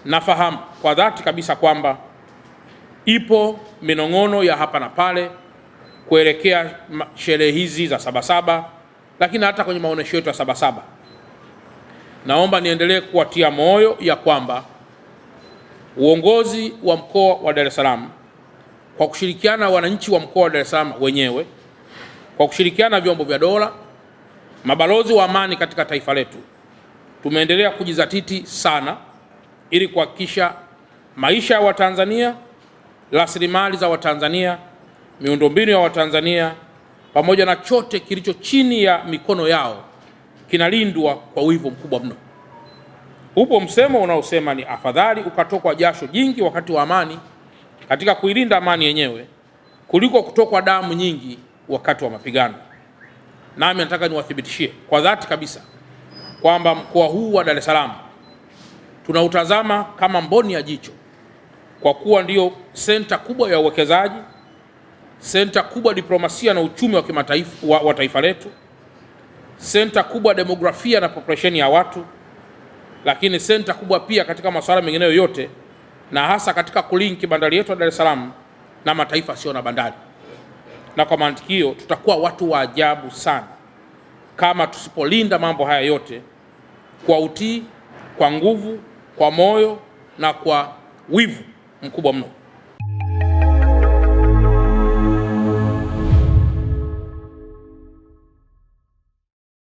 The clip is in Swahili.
nafahamu kwa dhati kabisa kwamba ipo minong'ono ya hapa na pale kuelekea sherehe hizi za Sabasaba, lakini hata kwenye maonesho yetu ya Sabasaba. Naomba niendelee kuwatia moyo ya kwamba uongozi wa mkoa wa Dar es Salaam kwa kushirikiana na wananchi wa mkoa wa Dar es Salaam wenyewe, kwa kushirikiana na vyombo vya dola, mabalozi wa amani katika taifa letu, tumeendelea kujizatiti sana ili kuhakikisha maisha ya Watanzania, rasilimali za Watanzania, miundombinu ya Watanzania pamoja na chote kilicho chini ya mikono yao kinalindwa kwa wivu mkubwa mno. Upo msemo unaosema ni afadhali ukatokwa jasho jingi wakati wa amani katika kuilinda amani yenyewe kuliko kutokwa damu nyingi wakati wa mapigano. Nami nataka niwathibitishie kwa dhati kabisa kwamba mkoa huu wa Dar es Salaam tunautazama kama mboni ya jicho, kwa kuwa ndio senta kubwa ya uwekezaji, senta kubwa diplomasia na uchumi wa kimataifa wa taifa letu, senta kubwa demografia na population ya watu, lakini senta kubwa pia katika masuala mengine yote, na hasa katika kulinki bandari yetu ya Dar es Salaam na mataifa sio na bandari. Na kwa mantikio tutakuwa watu wa ajabu sana kama tusipolinda mambo haya yote kwa utii, kwa nguvu, kwa moyo na kwa wivu mkubwa mno.